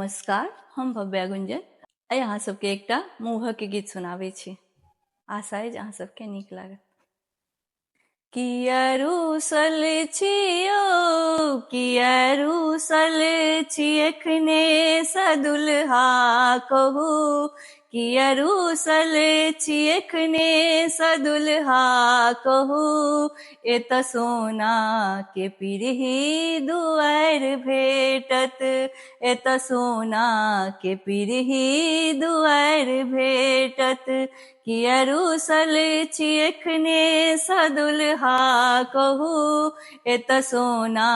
नमस्कार, हम भव्या गुंजन आइ अहाँ सबके एकटा मोहक गीत सुनाबै छी। आशा अछि अहाँ सबके नीक लागत। किया रूसल छियो, किया रूसल छी एखने सदुल्हा कहू, किया रूसल छी एखने सदुल्हा कहू, एत सोना के पिरही दुआर भेटत, एत सोना के पिरही दुआर भेटत, किया रूसल छी एखने सदुल्हा कहू, एत सोना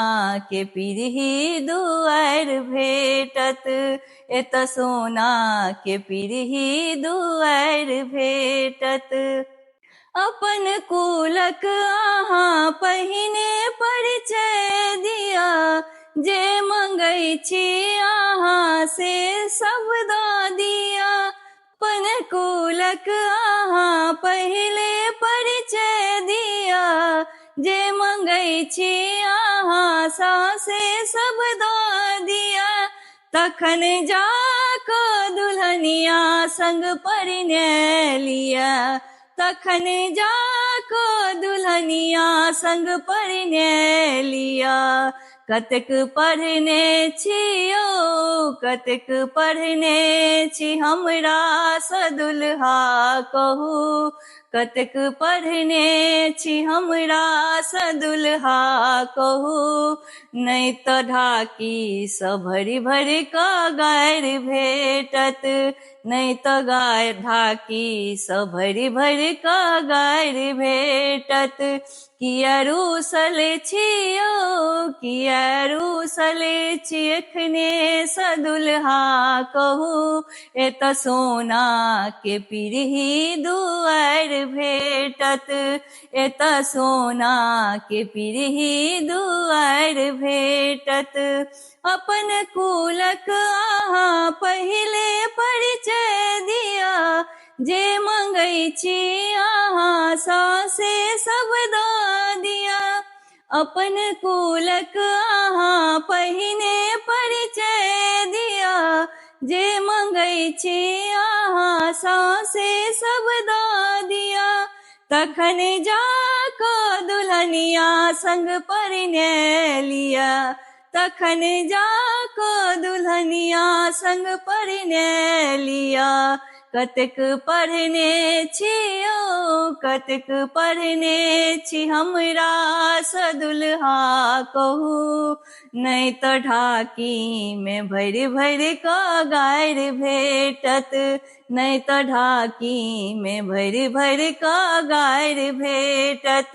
के पिरही दुआर भेटत, एत सोना के पिरही दुआर भेटत। अपन कुलक अहाँ पहिने परिचय दिया, जे मंगै छी अहाँ से सब दऽ दिया। अपन कुलक अहाँ पहिले परिचय दिया, जे मंगै छी अहाँ से सब दऽ दिया। तखन जाकऽ दुल्हनिया संग परिणय लिया, तखन जाकऽ दुल्हनिया संग परिणय लिया। कतेक पढ़ने छियो, कतेक पढ़ने छी हमरा सदुल्हा कहू, कतेक पढ़ने छी हमरा सदुल्हा कहू, नहि तऽ ढाकी सँ भरि भरि कऽ गारि भेटत, नहि तऽ ढाकी सँ भरि भरि कऽ गारि भेटत। किया रूसल छियो, किया रूसल छी एखने सदुल्हा कहू, एत सोना के पिरही दुआर भेटत, एत सोना के पिरही दुआर भेटत। अपन कुलक अहाँ पहिले परिचय दिया, जे मंगै छी अहाँ से सब दऽ दिया। अपन कुलक अहाँ पहिने परिचय दिया, जे मंगै छी अहाँ से सब दऽ दिया। तखन जाकऽ दुल्हनिया संग परिणय लिया, तखन जाकऽ दुल्हनिया संग परिणय लिया। कतेक पढ़ने छियो, कतेक पढ़ने छी हमरा सदुल्हा कहू, नहि तऽ ढाकी में भरि भरि कऽ गारि भेटत, नहि तऽ ढाकी में भरि भरि कऽ गारि भेटत।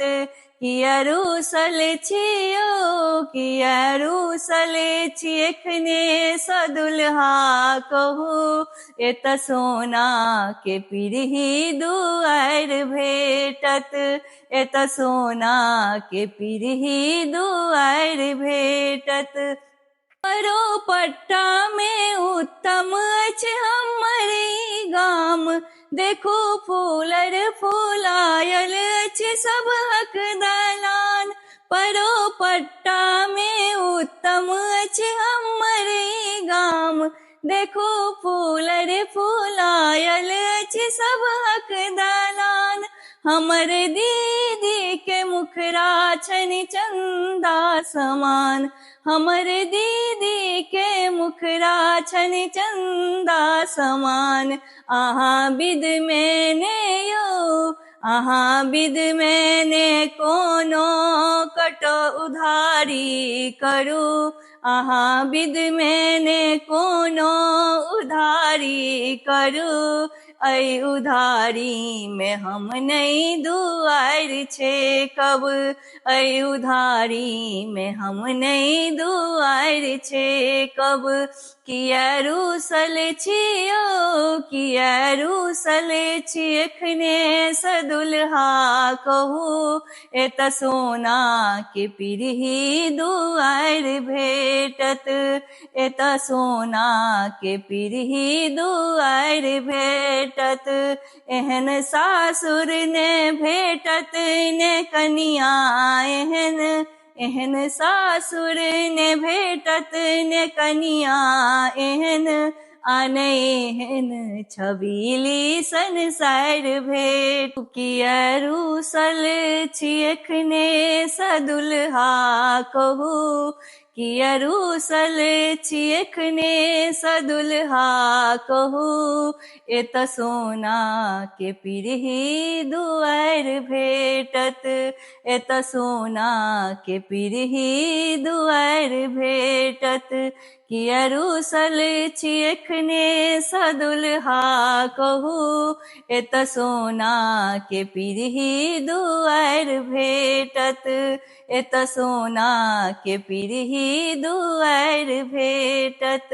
किया रूसल छियो, किया रूसल छी एखने सदुल्हा कहू, एत सोना के पिरही दुआर भेटत, एत सोना के पिरही दुआर भेटत। परोपट्टा में उत्तम अछि हमर ई गाम, देखू फूलर फूलायल अछि सबहक दलान। परोपट्टा में उत्तम अछि हमर ई गाम, देखू फूलर फूलायल अछि सबहक दलान। हमर दीदी के मुखरा छनि चंदा समान, हमर दीदी के मुखरा छनि चंदा समान। अहाँ विध में ने यौ, अहाँ विध में ने कोनो कटो उधारी करू, अहाँ विध में ने कोनो उधारी करू। ऐ उधारी में हम नहीं दुआर छेकब, ऐ उधारी में हम नहीं दुआर छेकब। किया रूसल छियो, किया रूसल छी एखने सदुल्हा कहू, एत सोना के पिरही दुआर भेटत, एत सोना के पिरही दुआर भेटत। एहन सासुर ने भेटत ने कनिया, एहन एहन सासुर ने भेटत ने कनिया एहन आने एहन छबीली संसार भेट कियरु सल छियखने सदुल्हा कहू कियरु सल छियखने सदुल्हा कहू एत सोना के पिरही दुआर भेटत एत सोना के पिरही दुआर भेटत कियरु सल छियखने सदुल्हा कहू एत सोना के पिरही दुआर भेटत एत सोना के पिरही दुआर भेटत।